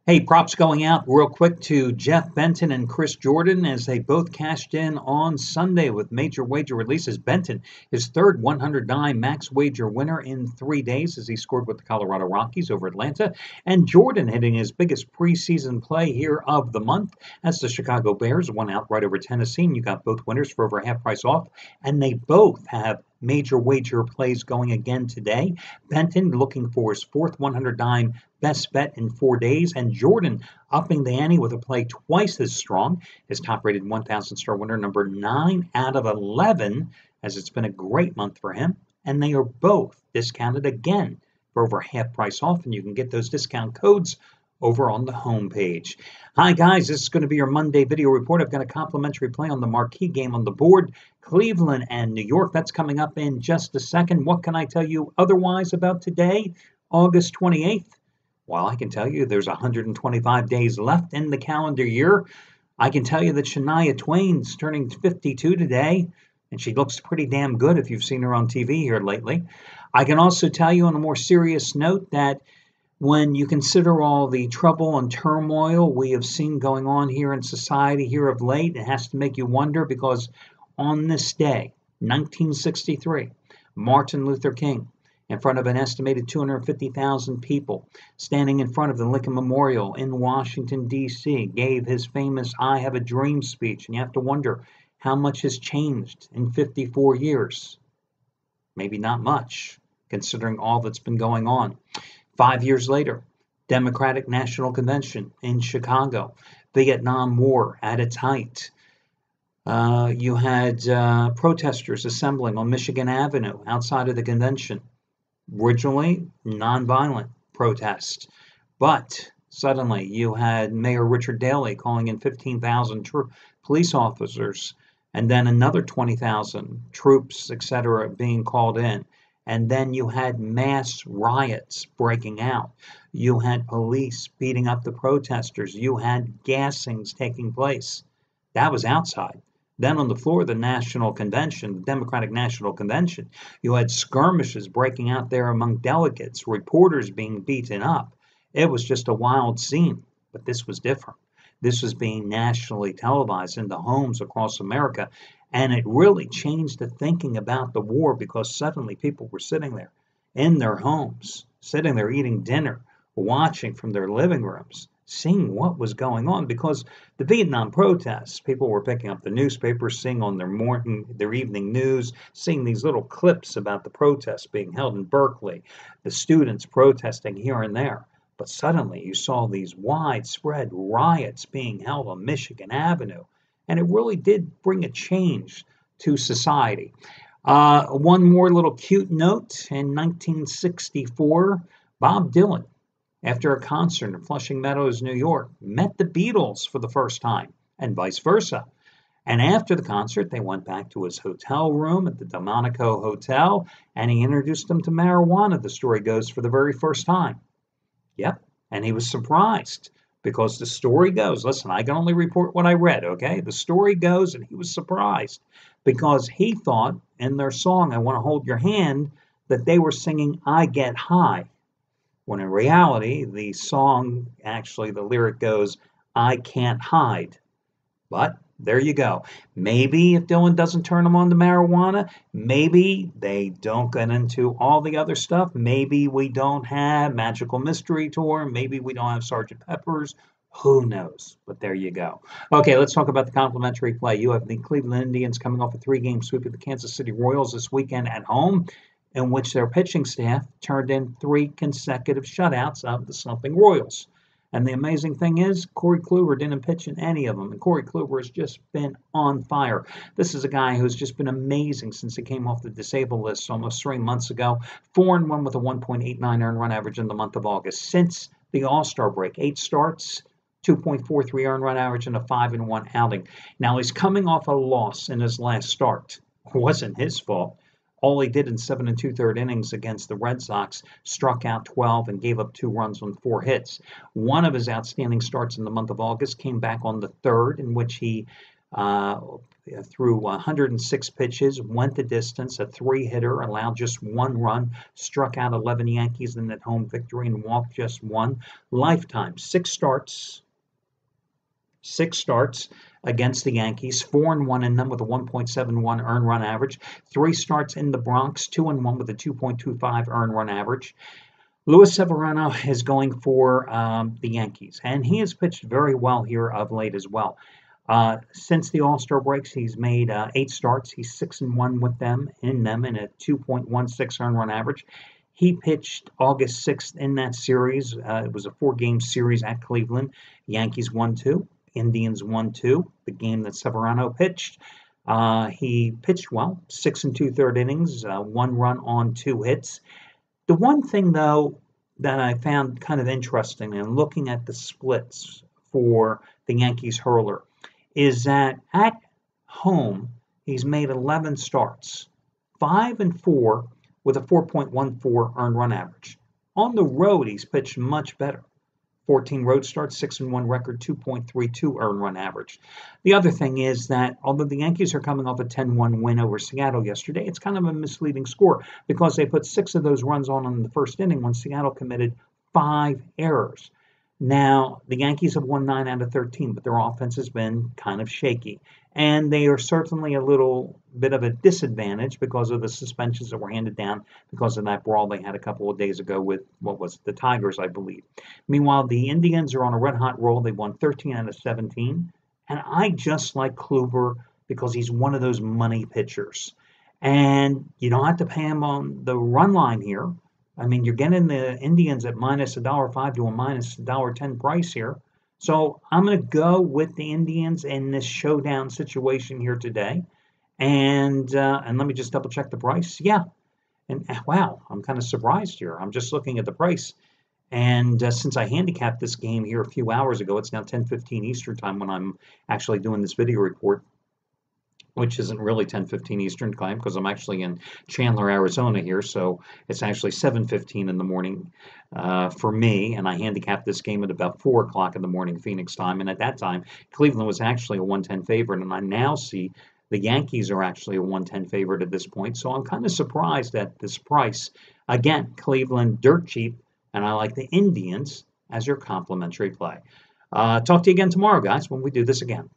Hey, props going out real quick to Jeff Benton and Chris Jordan as they both cashed in on Sunday with major wager releases. Benton, his third 100 dime max wager winner in 3 days as he scored with the Colorado Rockies over Atlanta. And Jordan hitting his biggest preseason play here of the month as the Chicago Bears won outright over Tennessee. And you got both winners for over half price off. And they both have major wager plays going again today. Benton looking for his fourth 100 dime best bet in 4 days, and Jordan upping the ante with a play twice as strong. His top rated 1,000 star winner, number 9 out of 11, as it's been a great month for him. And they are both discounted again for over half price off, and you can get those discount codes over on the homepage. Hi guys, this is going to be your Monday video report. I've got a complimentary play on the marquee game on the board, Cleveland and New York. That's coming up in just a second. What can I tell you otherwise about today, August 28th? Well, I can tell you there's 125 days left in the calendar year. I can tell you that Shania Twain's turning 52 today, and she looks pretty damn good if you've seen her on TV here lately. I can also tell you on a more serious note that when you consider all the trouble and turmoil we have seen going on here in society here of late, it has to make you wonder, because on this day, 1963, Martin Luther King, in front of an estimated 250,000 people, standing in front of the Lincoln Memorial in Washington, D.C., gave his famous I Have a Dream speech. And you have to wonder how much has changed in 54 years. Maybe not much, considering all that's been going on. 5 years later, Democratic National Convention in Chicago, Vietnam War at its height. You had protesters assembling on Michigan Avenue outside of the convention. Originally, nonviolent protest, but suddenly you had Mayor Richard Daley calling in 15,000 police officers, and then another 20,000 troops, etc., being called in. And then you had mass riots breaking out. You had police beating up the protesters. You had gassings taking place. That was outside. Then on the floor of the National Convention, the Democratic National Convention, you had skirmishes breaking out there among delegates, reporters being beaten up. It was just a wild scene, but this was different. This was being nationally televised in the homes across America, and it really changed the thinking about the war, because suddenly people were sitting there in their homes, sitting there eating dinner, watching from their living rooms, seeing what was going on. Because the Vietnam protests, people were picking up the newspapers, seeing on their evening news, seeing these little clips about the protests being held in Berkeley, the students protesting here and there. But suddenly you saw these widespread riots being held on Michigan Avenue, and it really did bring a change to society. One more little cute note. In 1964, Bob Dylan, after a concert in Flushing Meadows, New York, met the Beatles for the first time, and vice versa. And after the concert, they went back to his hotel room at the DeMarco Hotel, and he introduced them to marijuana, the story goes, for the very first time. Yep, and he was surprised, because the story goes, listen, I can only report what I read, okay? The story goes, and he was surprised, because he thought in their song, I Want to Hold Your Hand, that they were singing I Get High. When in reality, the song, actually, the lyric goes, I can't hide. But there you go. Maybe if Dylan doesn't turn them on to marijuana, maybe they don't get into all the other stuff. Maybe we don't have Magical Mystery Tour. Maybe we don't have Sgt. Pepper's. Who knows? But there you go. Okay, let's talk about the complimentary play. You have the Cleveland Indians coming off a 3-game sweep of the Kansas City Royals this weekend at home, in which their pitching staff turned in 3 consecutive shutouts of the slumping Royals. And the amazing thing is, Corey Kluber didn't pitch in any of them, and Corey Kluber has just been on fire. This is a guy who's just been amazing since he came off the disabled list almost 3 months ago. 4-1 with a 1.89 earned run average in the month of August. Since the All-Star break, 8 starts, 2.43 earned run average, and a 5-1 outing. Now, he's coming off a loss in his last start. It wasn't his fault. All he did in 7 2/3 innings against the Red Sox, struck out 12 and gave up 2 runs on 4 hits. One of his outstanding starts in the month of August came back on the 3rd, in which he threw 106 pitches, went the distance, a three-hitter, allowed just one run, struck out 11 Yankees in that home victory and walked just one. Lifetime, six starts against the Yankees, 4-1 in them with a 1.71 earned run average. 3 starts in the Bronx, 2-1 with a 2.25 earned run average. Luis Severino is going for the Yankees, and he has pitched very well here of late as well. Since the All-Star breaks, he's made 8 starts. He's 6-1 with them in a 2.16 earned run average. He pitched August 6th in that series. It was a 4-game series at Cleveland. Yankees 1-2, Indians 1-2, the game that Severino pitched. He pitched well, 6 2/3 innings, 1 run on 2 hits. The one thing, though, that I found kind of interesting in looking at the splits for the Yankees hurler is that at home, he's made 11 starts, 5-4 with a 4.14 earned run average. On the road, he's pitched much better. 14 road starts, 6-1 record, 2.32 earned run average. The other thing is that although the Yankees are coming off a 10-1 win over Seattle yesterday, it's kind of a misleading score because they put 6 of those runs on in the first inning when Seattle committed 5 errors. Now, the Yankees have won 9 out of 13, but their offense has been kind of shaky. And they are certainly a little bit of a disadvantage because of the suspensions that were handed down because of that brawl they had a couple of days ago with, the Tigers, I believe. Meanwhile, the Indians are on a red-hot roll. They won 13 out of 17. And I just like Kluber because he's one of those money pitchers. And you don't have to pay him on the run line here. I mean, you're getting the Indians at minus $1.05 to a minus $1.10 price here. So I'm going to go with the Indians in this showdown situation here today. And let me just double check the price. Yeah. And wow, I'm kind of surprised here. I'm just looking at the price. And since I handicapped this game here a few hours ago, it's now 10:15 Eastern time when I'm actually doing this video report, which isn't really 10:15 Eastern time because I'm actually in Chandler, Arizona here. So it's actually 7:15 in the morning for me. And I handicapped this game at about 4 o'clock in the morning Phoenix time. And at that time, Cleveland was actually a 110 favorite. And I now see the Yankees are actually a 110 favorite at this point. So I'm kind of surprised at this price. Again, Cleveland dirt cheap. And I like the Indians as your complimentary play. Talk to you again tomorrow, guys, when we do this again.